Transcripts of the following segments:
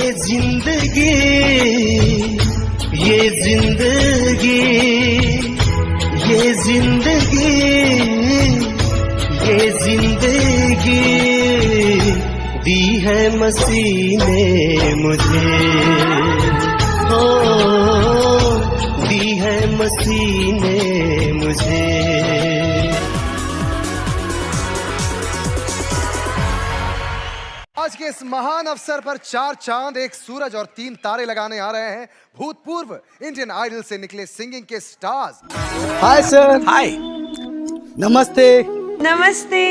जिंदगी, ये जिंदगी, ये जिंदगी, ये जिंदगी दी है मसीह ने मुझे, हो दी है मसीह ने मुझे। आज के इस महान अवसर पर 4 चांद, 1 सूरज और 3 तारे लगाने आ रहे हैं भूतपूर्व इंडियन आइडल से निकले सिंगिंग के स्टार्स। Hi sir. हाय। नमस्ते। नमस्ते।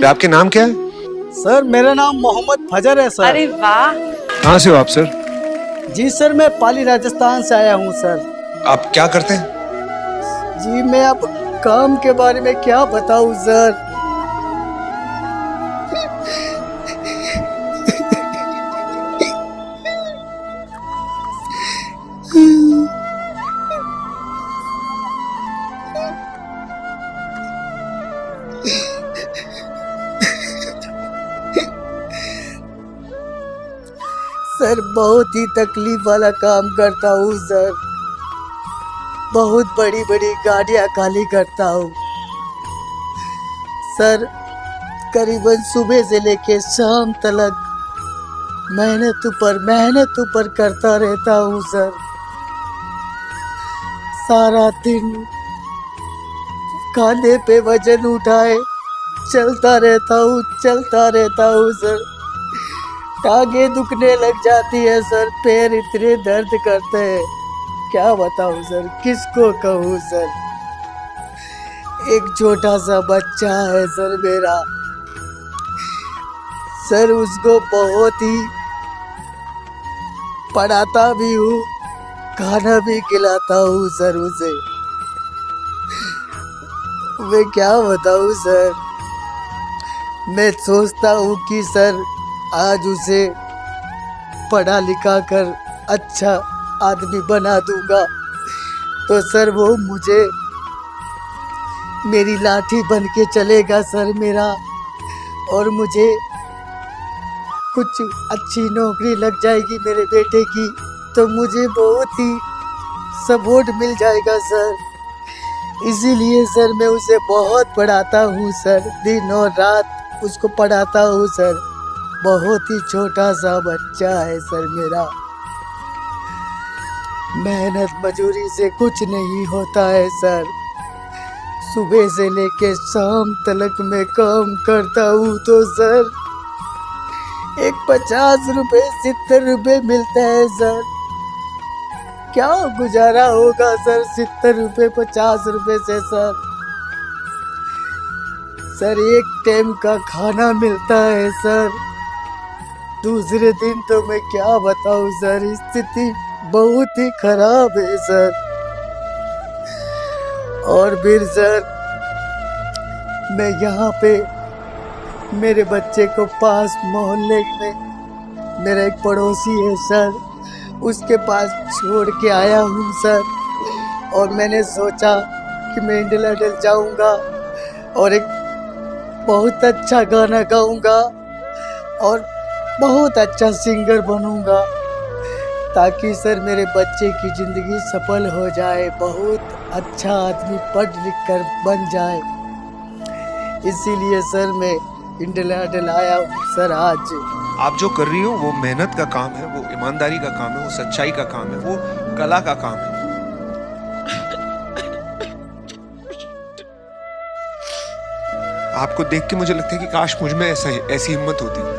आपके नाम क्या है? सर मेरा नाम मोहम्मद फजर है सर। अरे वाह। कहाँ से हो आप सर? जी सर मैं पाली राजस्थान से आया हूँ सर। आप क्या करते हैं? जी मैं अब काम के बारे में क्या बताऊँ सर। सर बहुत ही तकलीफ वाला काम करता हूँ सर। बहुत बड़ी बड़ी गाड़ियाँ खाली करता हूँ सर। करीबन सुबह से लेके शाम तक मेहनत ऊपर करता रहता हूँ सर। सारा दिन खाने पे वजन उठाए चलता रहता हूँ सर। टांगे दुखने लग जाती है सर, पैर इतने दर्द करते हैं क्या बताऊं सर, किसको कहूं सर। एक छोटा सा बच्चा है सर मेरा सर, उसको बहुत ही पढ़ाता भी हूँ, खाना भी खिलाता हूँ सर उसे। मैं क्या बताऊं सर। मैं सोचता हूँ कि सर आज उसे पढ़ा लिखा कर अच्छा आदमी बना दूंगा तो सर वो मुझे मेरी लाठी बन के चलेगा सर मेरा, और मुझे कुछ अच्छी नौकरी लग जाएगी मेरे बेटे की तो मुझे बहुत ही सपोर्ट मिल जाएगा सर। इसीलिए सर मैं उसे बहुत पढ़ाता हूँ सर, दिन और रात उसको पढ़ाता हूँ सर। बहुत ही छोटा सा बच्चा है सर मेरा। मेहनत मजूरी से कुछ नहीं होता है सर। सुबह से लेके शाम तक मैं काम करता हूँ तो सर एक 50 रुपए 70 रुपए मिलता है सर। क्या गुजारा होगा सर 70 रुपए 50 रुपए से सर। सर एक टाइम का खाना मिलता है सर। दूसरे दिन तो मैं क्या बताऊं सर, स्थिति बहुत ही खराब है सर। और फिर सर मैं यहाँ पे मेरे बच्चे को पास मोहल्ले में मेरा एक पड़ोसी है सर, उसके पास छोड़ के आया हूँ सर। और मैंने सोचा कि मैं इंडियन आइडल जाऊँगा और एक बहुत अच्छा गाना गाऊँगा और बहुत अच्छा सिंगर बनूंगा ताकि सर मेरे बच्चे की ज़िंदगी सफल हो जाए, बहुत अच्छा आदमी पढ़ लिख कर बन जाए। इसीलिए सर मैं इंडियन आइडल आया हूँ सर आज। आप जो कर रही हो वो मेहनत का काम है, वो ईमानदारी का काम है, वो सच्चाई का काम है, वो कला का काम है। आपको देख के मुझे लगता है कि काश मुझ में ऐसी हिम्मत होती।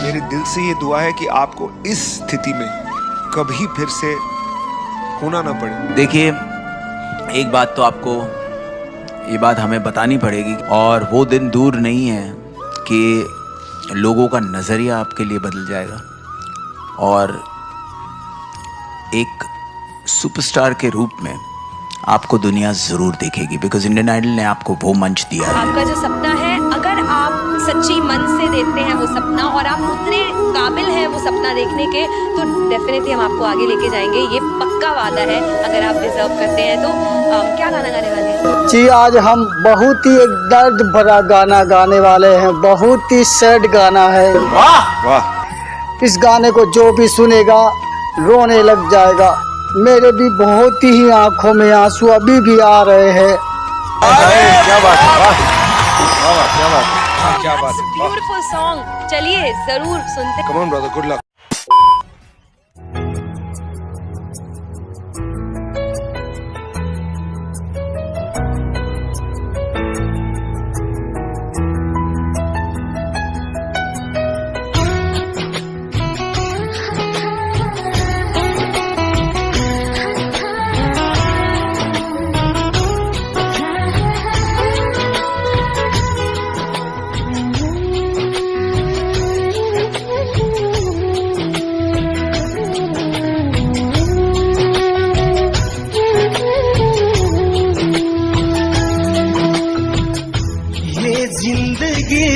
मेरे दिल से ये दुआ है कि आपको इस स्थिति में कभी फिर से होना ना पड़े। देखिए एक बात तो आपको ये बात हमें बतानी पड़ेगी, और वो दिन दूर नहीं है कि लोगों का नज़रिया आपके लिए बदल जाएगा और एक सुपरस्टार के रूप में आपको दुनिया ज़रूर देखेगी, बिकॉज इंडियन आइडल ने आपको वो मंच दिया है। आपका जो सपना है, अगर आप सच्ची मन से देखते हैं वो सपना और आप उतने काबिल हैं वो सपना देखने के, तो डेफिनेटली हम आपको आगे लेके जाएंगे, ये पक्का वादा है। अगर आप डिजर्व करते हैं तो क्या गाना गाने वाले हैं? जी आज हम बहुत ही एक दर्द भरा गाना गाने वाले हैं, बहुत ही सैड गाना है। वाह। इस गाने को जो भी सुनेगा रोने लग जाएगा। मेरे भी बहुत ही आंखों में आंसू अभी भी आ रहे हैं। क्या बात है, वाह वाह, क्या बात है, क्या बात है, वाह। ब्यूटीफुल सॉन्ग, चलिए जरूर सुनते। Come on brother, good luck. ये जिंदगी,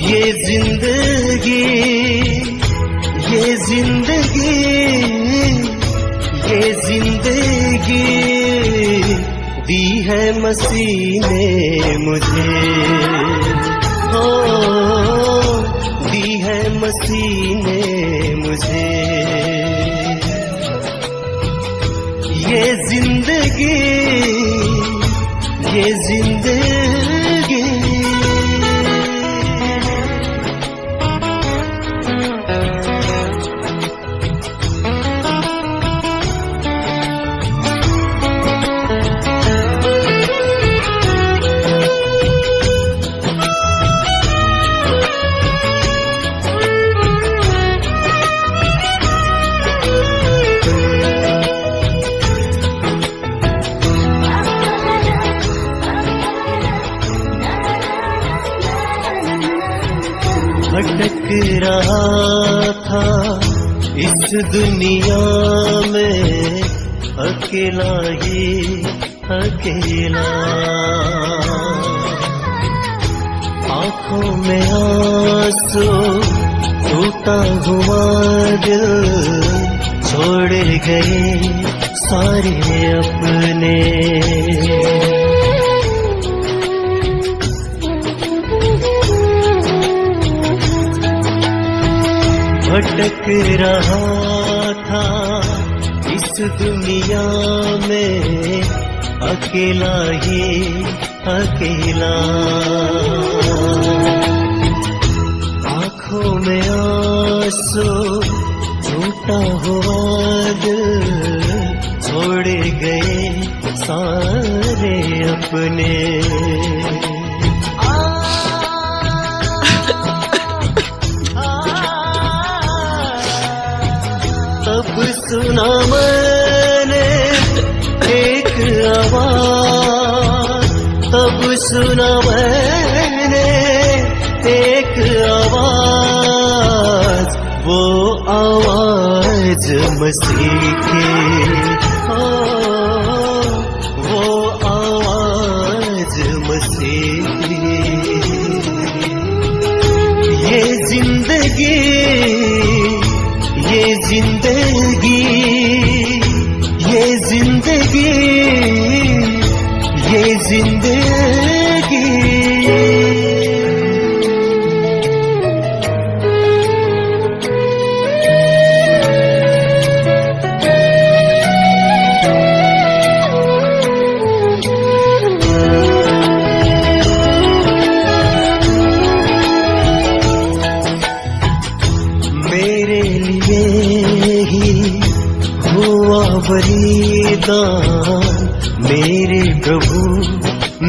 ये जिंदगी, ये जिंदगी दी है मसीह ने मुझे, हो दी है मसीह ने मुझे। ये जिंदगी, ये जिंदगी, भटक रहा था इस दुनिया में अकेला ही अकेला, आंखों में आंसू टूटा हुआ दिल छोड़ गए सारे अपने। भटक रहा था इस दुनिया में अकेला ही अकेला, आंखों में आंसू टूटा हुआ दिल छोड़ गए सारे अपने। तब सुना मैंने एक आवाज, तब सुना मैंने एक आवाज, वो आवाज मसीह की, हो वो आवाज मसीह की। ये जिंदगी, ये जिंदगी, ये जिंदगी, ये जिंदगी। मेरे लिए ही हुआ बलिदान, मेरे प्रभु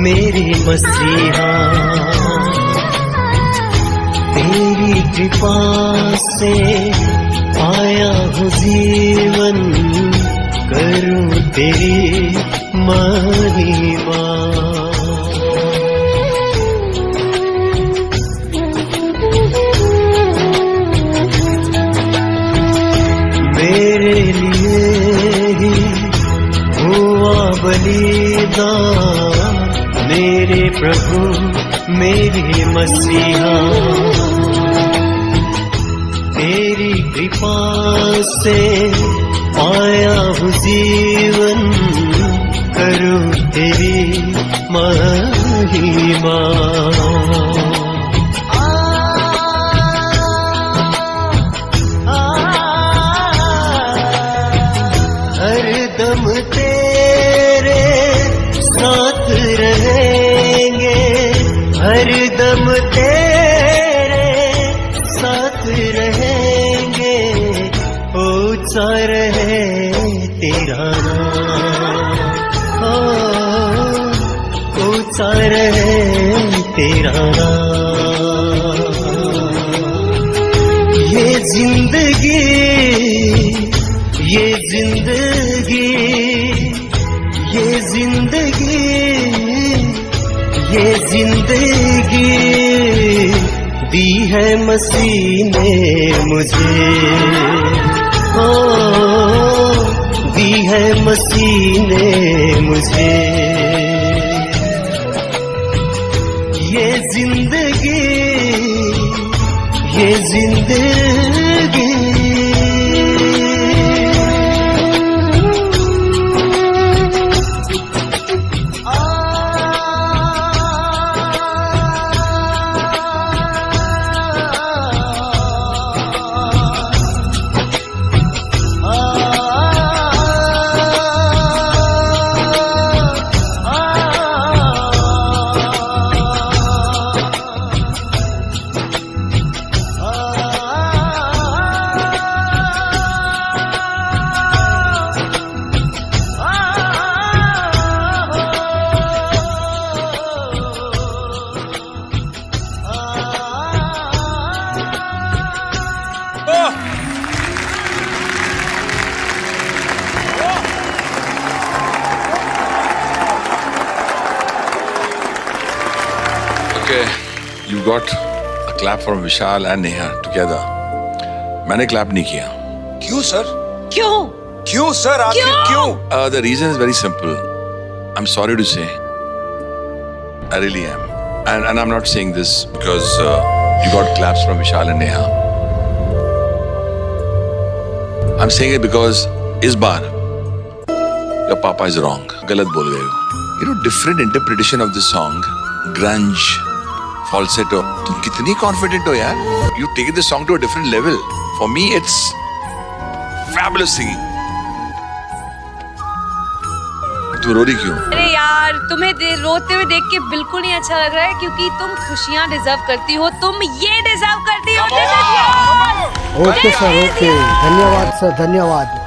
मेरे मसीहा, तेरी कृपा से पाया हूँ जीवन, करूँ तेरी महिमा। मेरे लिए ही हुआ बलिदान, मेरे प्रभु मेरे मसीहा, तेरी कृपा से पाया हूँ जीवन, करूँ महिमा। हरदम तेरे साथ रहेंगे, हरदम तेरे साथ रहेंगे, ऊंचा रहे तेरा नाम, ऊंचा रहे तेरा नाम। ये जिंदगी, ये जिंदगी, ये जिंदगी, ये जिंदगी दी है मसीह ने मुझे, हो दी है मसीह ने मुझे। ये जिंदगी, ये जिंदगी। Okay, you got a clap from Vishal and Neha together. मैंने clap नहीं किया. क्यों सर? क्यों? क्यों सर? आखिर क्यों? The reason is very simple. I'm sorry to say. I really am. And I'm not saying this because you got claps from Vishal and Neha. I'm saying it because इस बार your papa is wrong. गलत बोल गए हो. You know, different interpretation of this song, grunge, falsetto. तुम कितनी confident हो यार? You taken the song to a different level. For me, it's fabulous singing. तुम रो रही क्यों? अरे यार, तुम्हें रोते हुए देख के बिल्कुल नहीं अच्छा लग रहा है, क्योंकि तुम खुशियाँ डिजर्व करती हो, तुम ये डिजर्व करती हो। ओके सर, ओके, धन्यवाद सर, धन्यवाद।